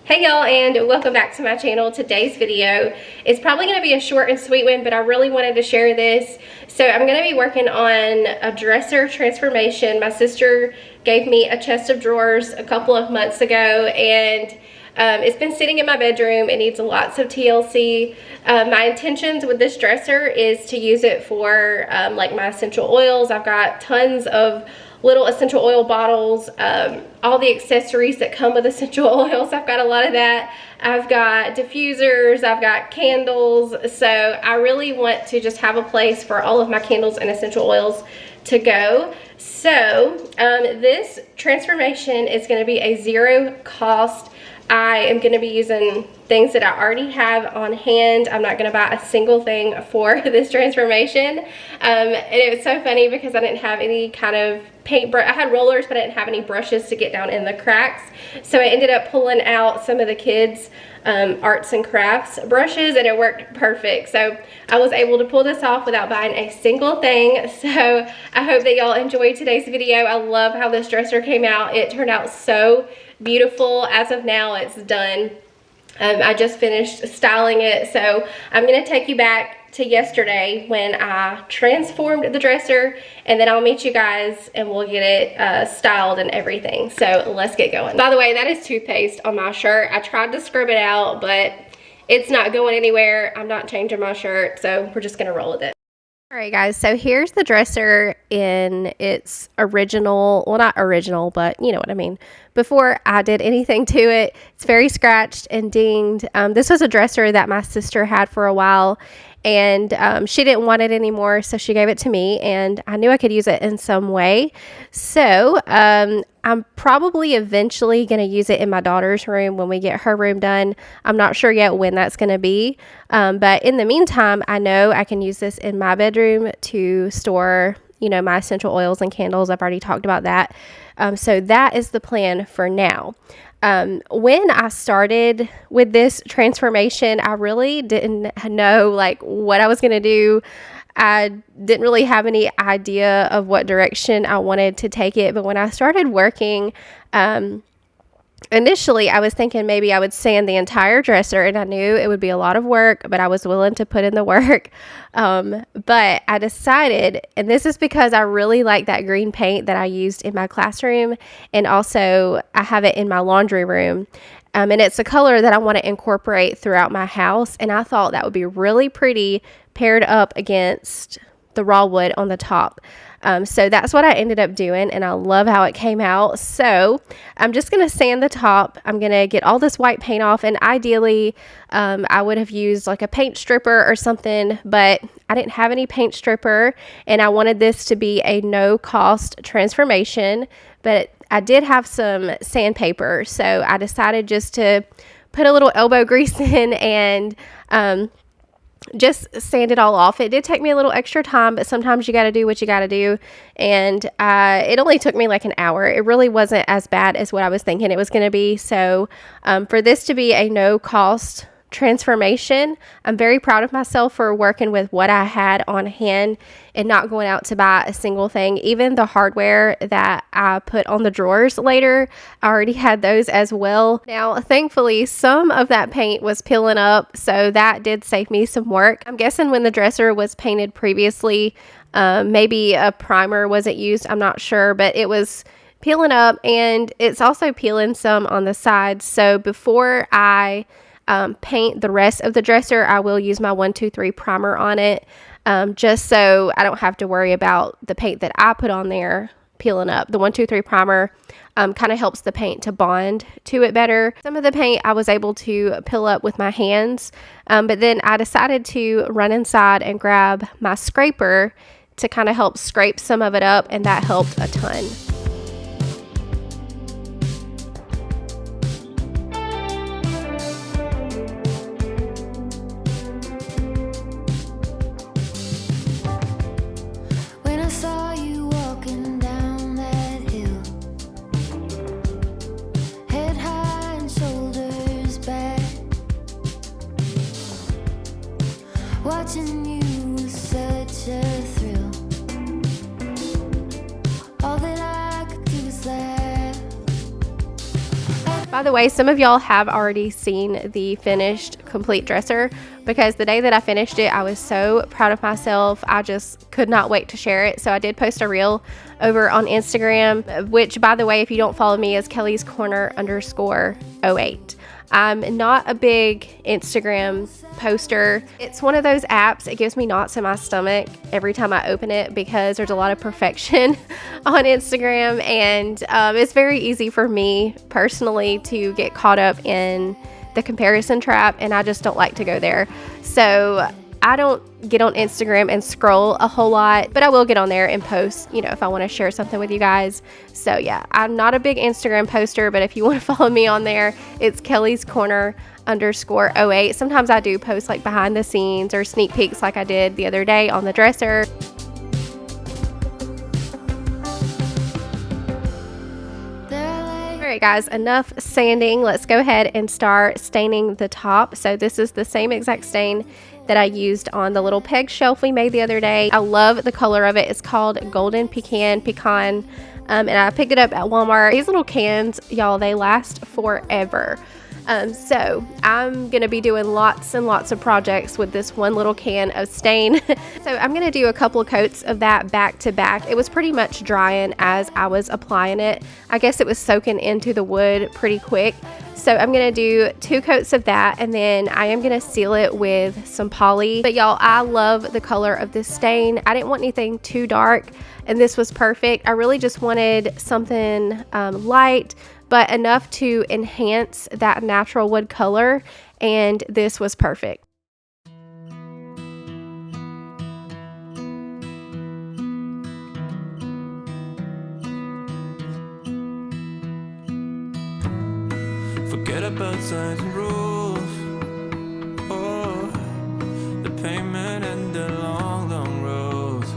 Hey y'all, and welcome back to my channel. Today's video is probably going to be a short and sweet one, but I really wanted to share this. So I'm going to be working on a dresser transformation. My sister gave me a chest of drawers a couple of months ago, and it's been sitting in my bedroom. It needs lots of TLC. My intentions with this dresser is to use it for like my essential oils. I've got tons of little essential oil bottles, all the accessories that come with essential oils. I've got a lot of that. I've got diffusers, I've got candles. So I really want to just have a place for all of my candles and essential oils to go. So this transformation is going to be a zero cost. I am going to be using things that I already have on hand. I'm not going to buy a single thing for this transformation. And it was so funny because I didn't have any kind of paintbrush. I had rollers, but I didn't have any brushes to get down in the cracks. So I ended up pulling out some of the kids' arts and crafts brushes, and it worked perfect. So I was able to pull this off without buying a single thing. So I hope that y'all enjoyed today's video. I love how this dresser came out. It turned out so beautiful. As of now, it's done. I just finished styling it, so I'm going to take you back to yesterday when I transformed the dresser, and then I'll meet you guys and we'll get it styled and everything. So let's get going. By the way, that is toothpaste on my shirt. I tried to scrub it out, but it's not going anywhere. I'm not changing my shirt, so we're just going to roll with it. Alright guys, so here's the dresser in its original, well not original, but you know what I mean, before I did anything to it. It's very scratched and dinged. This was a dresser that my sister had for a while, and she didn't want it anymore, so she gave it to me, and I knew I could use it in some way. So I'm probably eventually going to use it in my daughter's room when we get her room done. I'm not sure yet when that's going to be, but in the meantime, I know I can use this in my bedroom to store, you know, my essential oils and candles. I've already talked about that. So that is the plan for now. When I started with this transformation, I really didn't know like what I was going to do. I didn't really have any idea of what direction I wanted to take it. But when I started working, initially I was thinking maybe I would sand the entire dresser, and I knew it would be a lot of work, but I was willing to put in the work. But I decided, and this is because I really like that green paint that I used in my classroom, and also I have it in my laundry room. And it's a color that I want to incorporate throughout my house, and I thought that would be really pretty paired up against the raw wood on the top. So that's what I ended up doing, and I love how it came out. So I'm just going to sand the top. I'm going to get all this white paint off, and ideally I would have used like a paint stripper or something, but I didn't have any paint stripper, and I wanted this to be a no-cost transformation, but I did have some sandpaper, so I decided just to put a little elbow grease in and just sand it all off. It did take me a little extra time, but sometimes you got to do what you got to do. And it only took me like an hour. It really wasn't as bad as what I was thinking it was going to be. So for this to be a no cost transformation, I'm very proud of myself for working with what I had on hand and not going out to buy a single thing. Even the hardware that I put on the drawers later, I already had those as well. Now, thankfully, some of that paint was peeling up, so that did save me some work. I'm guessing when the dresser was painted previously, maybe a primer wasn't used, I'm not sure, but it was peeling up, and it's also peeling some on the sides. So before I paint the rest of the dresser, I will use my 123 primer on it, just so I don't have to worry about the paint that I put on there peeling up. The 123 primer kind of helps the paint to bond to it better. Some of the paint I was able to peel up with my hands, but then I decided to run inside and grab my scraper to kind of help scrape some of it up, and that helped a ton. By the way, some of y'all have already seen the finished complete dresser, because the day that I finished it, I was so proud of myself. I just could not wait to share it. So I did post a reel over on Instagram, which, by the way, if you don't follow me, is kellyskorner_08. I'm not a big Instagram poster. It's one of those apps, it gives me knots in my stomach every time I open it, because there's a lot of perfection on Instagram, and it's very easy for me personally to get caught up in the comparison trap, and I just don't like to go there. So I don't get on Instagram and scroll a whole lot, but I will get on there and post, you know, if I want to share something with you guys. So yeah, I'm not a big Instagram poster, but if you want to follow me on there, it's kellyskorner_08. Sometimes I do post like behind the scenes or sneak peeks like I did the other day on the dresser. Alright guys, enough sanding. Let's go ahead and start staining the top. So this is the same exact stain that I used on the little peg shelf we made the other day. I love the color of it. It's called Golden Pecan. And I picked it up at Walmart. These little cans, y'all, they last forever. So I'm going to be doing lots and lots of projects with this one little can of stain. So I'm going to do a couple of coats of that back to back. It was pretty much drying as I was applying it. I guess it was soaking into the wood pretty quick. So I'm going to do 2 coats of that, and then I am going to seal it with some poly. But y'all, I love the color of this stain. I didn't want anything too dark, and this was perfect. I really just wanted something light, but enough to enhance that natural wood color, and this was perfect. Forget about signs and rules, oh, the payment and the long, long roads,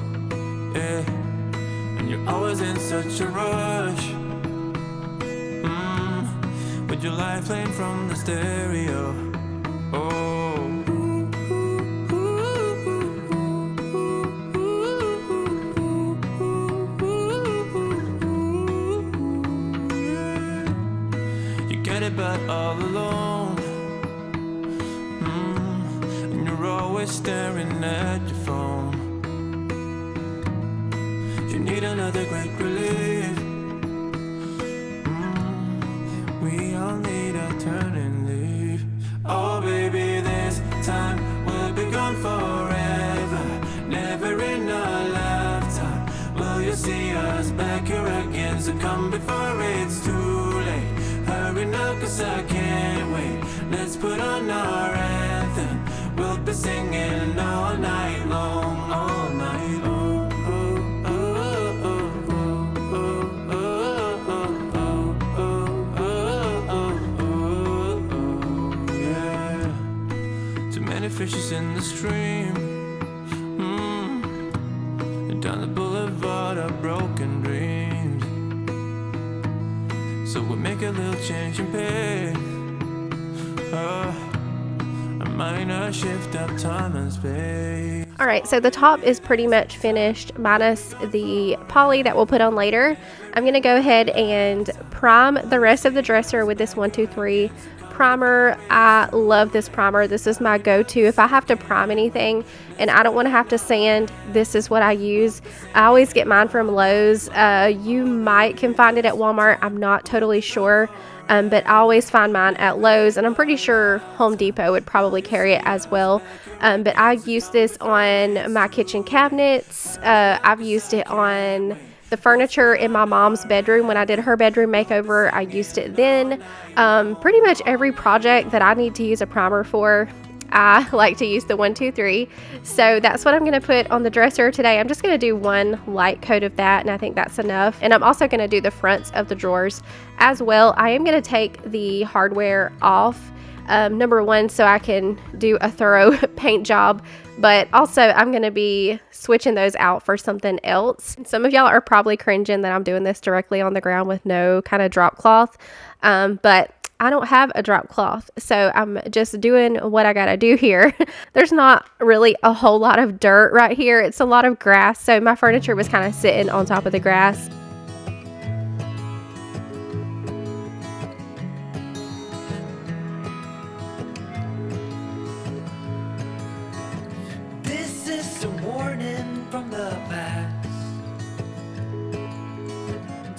yeah, and you're always in such a rush, with your life playing from the stereo, oh. But all alone, and you're always staring at your phone. You need another great relief. We all need a turn and leave. Oh baby, this time we'll be gone forever, never in a lifetime will you see us back here again. So come before it's too late. Hurry now, 'cause I can't wait. Let's put on our anthem. We'll be singing all night long, all night long. Oh, oh, oh, oh, oh, oh, oh, oh, yeah. Too many fishes in the stream. Down the boulevard of broken dreams. So we'll make a little change in pace, a minor shift of time and space. Alright, so the top is pretty much finished minus the poly that we'll put on later. I'm going to go ahead and prime the rest of the dresser with this 123 primer. I love this primer. This is my go-to if I have to prime anything and I don't want to have to sand. This is what I use. I always get mine from Lowe's. You can find it at Walmart. I'm not totally sure, but I always find mine at Lowe's, and I'm pretty sure Home Depot would probably carry it as well. But I use this on my kitchen cabinets. I've used it on the furniture in my mom's bedroom. When I did her bedroom makeover, I used it then. Pretty much every project that I need to use a primer for, I like to use the 123. So that's what I'm going to put on the dresser today. I'm just going to do one light coat of that, and I think that's enough. And I'm also going to do the fronts of the drawers as well. I am going to take the hardware off, number one, so I can do a thorough paint job, but also I'm going to be switching those out for something else. Some of y'all are probably cringing that I'm doing this directly on the ground with no kind of drop cloth, but I don't have a drop cloth, so I'm just doing what I gotta do here. There's not really a whole lot of dirt right here. It's a lot of grass, so my furniture was kind of sitting on top of the grass.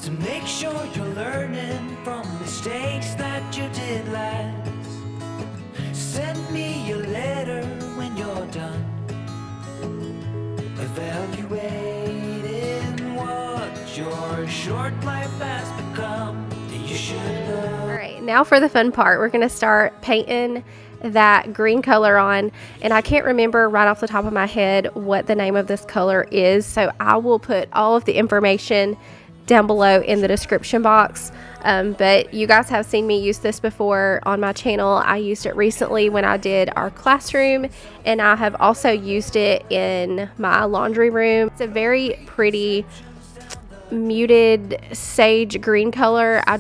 So make sure you're learning from mistakes that you did last. Send me a letter when you're done, evaluating what your short life has become. You should know. All right, now for the fun part. We're gonna start painting that green color on, and I can't remember right off the top of my head what the name of this color is, so I will put all of the information down below in the description box. But you guys have seen me use this before on my channel. I used it recently when I did our classroom, and I have also used it in my laundry room. It's a very pretty muted sage green color. I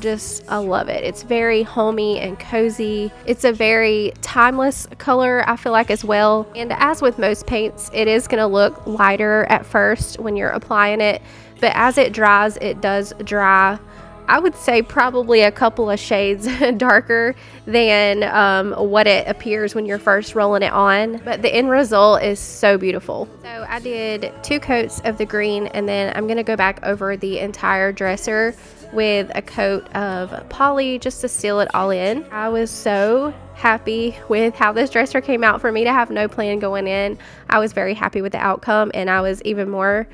love it. It's very homey and cozy. It's a very timeless color, I feel like, as well. And as with most paints, it is going to look lighter at first when you're applying it, but as it dries, it does dry, I would say, probably a couple of shades darker than what it appears when you're first rolling it on. But the end result is so beautiful. So I did 2 coats of the green, and then I'm going to go back over the entire dresser with a coat of poly just to seal it all in. I was so happy with how this dresser came out. For me to have no plan going in, I was very happy with the outcome, and I was even more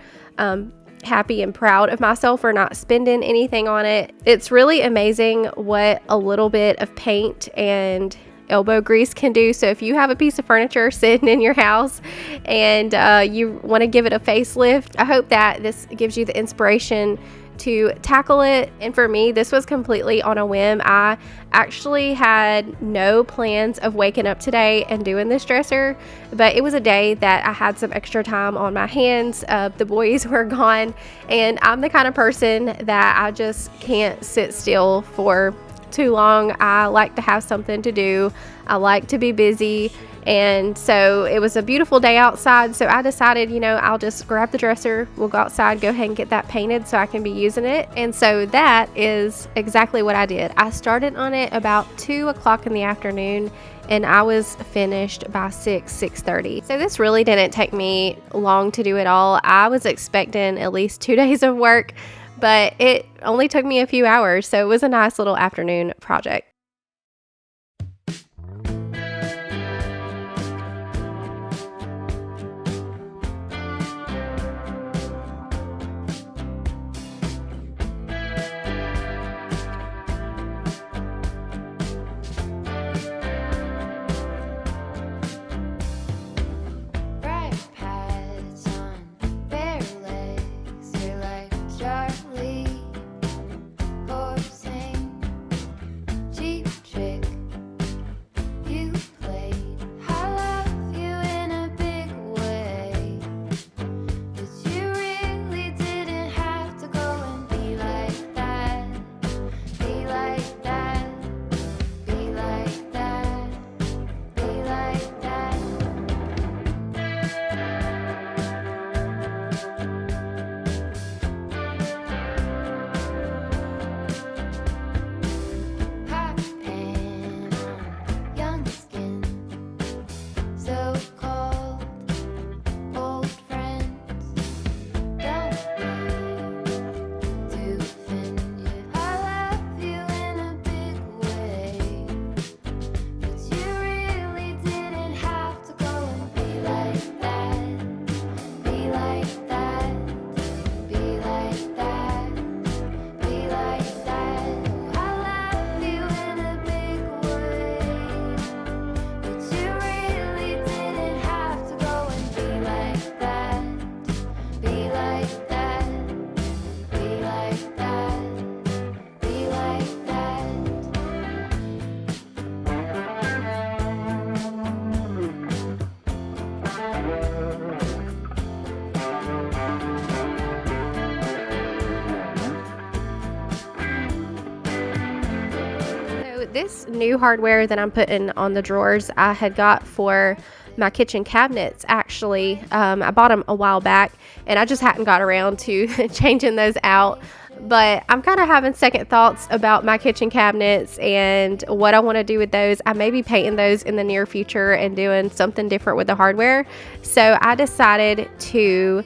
happy and proud of myself for not spending anything on it. It's really amazing what a little bit of paint and elbow grease can do. So if you have a piece of furniture sitting in your house and you want to give it a facelift, I hope that this gives you the inspiration to tackle it. And for me, this was completely on a whim. I actually had no plans of waking up today and doing this dresser, but it was a day that I had some extra time on my hands. The boys were gone, and I'm the kind of person that I just can't sit still for too long. I like to have something to do. I like to be busy. And so it was a beautiful day outside, so I decided, you know, I'll just grab the dresser, we'll go outside, go ahead and get that painted so I can be using it. And so that is exactly what I did. I started on it about 2 o'clock in the afternoon, and I was finished by 6:30. So this really didn't take me long to do it all. I was expecting at least 2 days of work, but it only took me a few hours, so it was a nice little afternoon project. This new hardware that I'm putting on the drawers I had got for my kitchen cabinets. Actually, I bought them a while back, and I just hadn't got around to changing those out. But I'm kind of having second thoughts about my kitchen cabinets and what I want to do with those. I may be painting those in the near future and doing something different with the hardware. So I decided to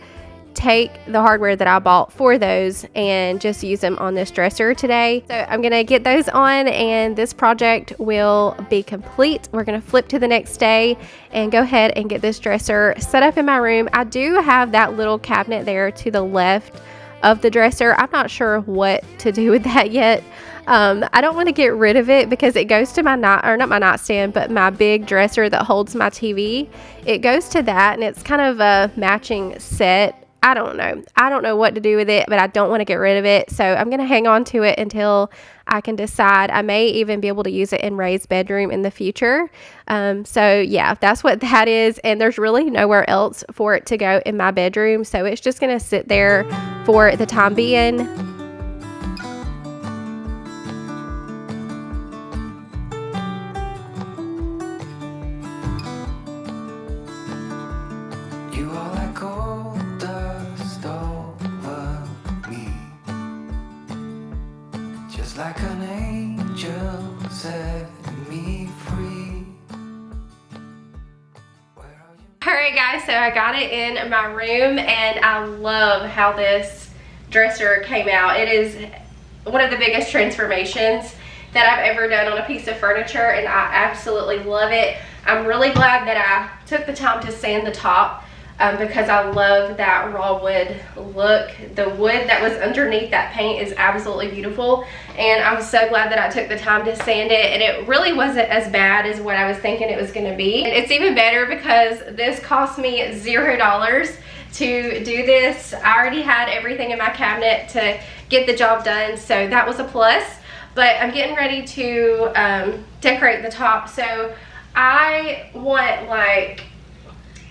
take the hardware that I bought for those and just use them on this dresser today. So I'm gonna get those on and this project will be complete. We're gonna flip to the next day and go ahead and get this dresser set up in my room. I do have that little cabinet there to the left of the dresser. I'm not sure what to do with that yet. I don't want to get rid of it because it goes to my not my nightstand, but my big dresser that holds my TV. It goes to that, and it's kind of a matching set. I don't know what to do with it, but I don't want to get rid of it. So I'm going to hang on to it until I can decide. I may even be able to use it in Ray's bedroom in the future. So yeah, that's what that is. And there's really nowhere else for it to go in my bedroom. So it's just going to sit there for the time being. You are like gold dust over me, just like an angel set me free. Alright guys, so I got it in my room and I love how this dresser came out. It is one of the biggest transformations that I've ever done on a piece of furniture and I absolutely love it. I'm really glad that I took the time to sand the top because I love that raw wood look. The wood that was underneath that paint is absolutely beautiful and I'm so glad that I took the time to sand it, and it really wasn't as bad as what I was thinking it was going to be. It's even better because this cost me $0 to do this. I already had everything in my cabinet to get the job done, so that was a plus. But I'm getting ready to decorate the top, so I want like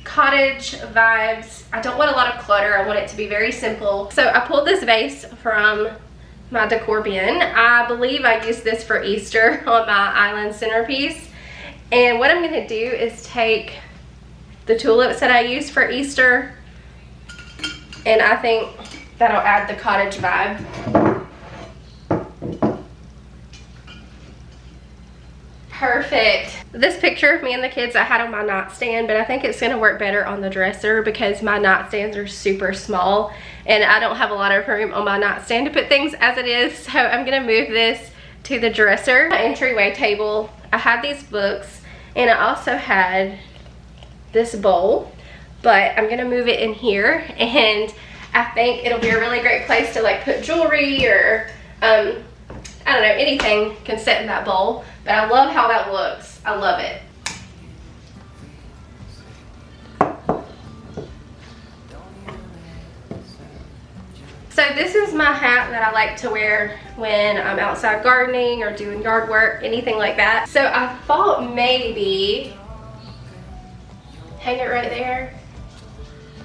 cottage vibes. I don't want a lot of clutter. I want it to be very simple. So I pulled this vase from my decor bin. I believe I used this for Easter on my island centerpiece. And what I'm going to do is take the tulips that I used for Easter, and I think that'll add the cottage vibe. Perfect. This picture of me and the kids I had on my nightstand, but I think it's going to work better on the dresser because my nightstands are super small and I don't have a lot of room on my nightstand to put things as it is. So I'm going to move this to the dresser. My entryway table, I had these books and I also had this bowl, but I'm going to move it in here and I think it'll be a really great place to like put jewelry or I don't know, anything can sit in that bowl, but I love how that looks. I love it. So this is my hat that I like to wear when I'm outside gardening or doing yard work, anything like that. So I thought maybe hang it right there.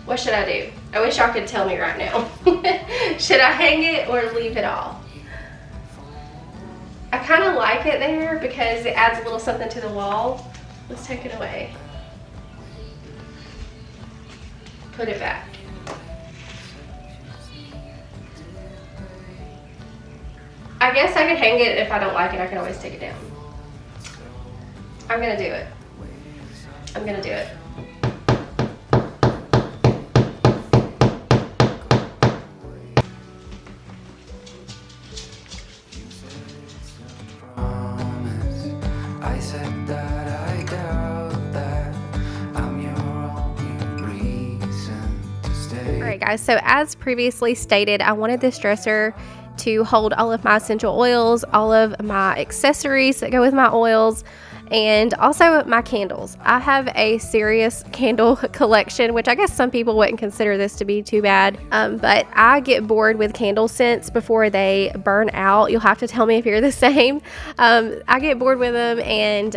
What should I do? I wish y'all could tell me right now. Should I hang it or leave it off? I kind of like it there because it adds a little something to the wall. Let's take it away. Put it back. I guess I could hang it. If I don't like it, I can always take it down. I'm gonna do it. I'm gonna do it. Alright guys, so as previously stated, I wanted this dresser to hold all of my essential oils, all of my accessories that go with my oils, and also my candles. I have a serious candle collection, which I guess some people wouldn't consider this to be too bad, but I get bored with candle scents before they burn out. You'll have to tell me if you're the same. I get bored with them, and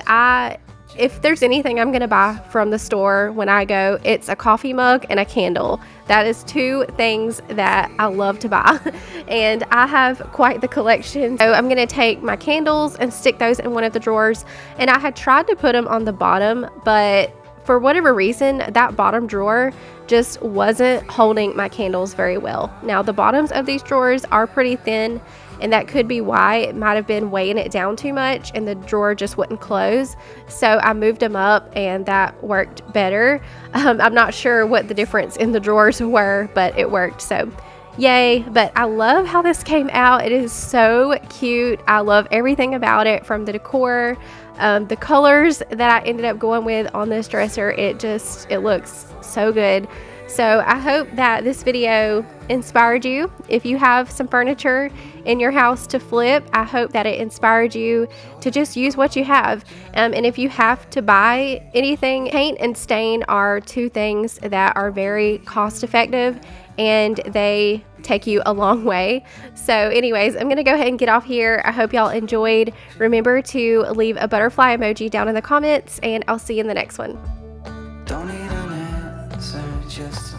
if there's anything I'm gonna buy from the store when I go, it's a coffee mug and a candle. That is two things that I love to buy and I have quite the collection. So I'm gonna take my candles and stick those in one of the drawers, and I had tried to put them on the bottom, but for whatever reason, that bottom drawer just wasn't holding my candles very well. Now, the bottoms of these drawers are pretty thin, and that could be why it might have been weighing it down too much and the drawer just wouldn't close. So I moved them up and that worked better. I'm not sure what the difference in the drawers were, but it worked. So yay. But I love how this came out. It is so cute. I love everything about it, from the decor, the colors that I ended up going with on this dresser. It looks so good. So I hope that this video inspired you. If you have some furniture in your house to flip, I hope that it inspired you to just use what you have. And if you have to buy anything, paint and stain are two things that are very cost effective, and they take you a long way. So anyways, I'm gonna go ahead and get off here. I hope y'all enjoyed. Remember to leave a butterfly emoji down in the comments, and I'll see you in the next one. Don't need an answer, just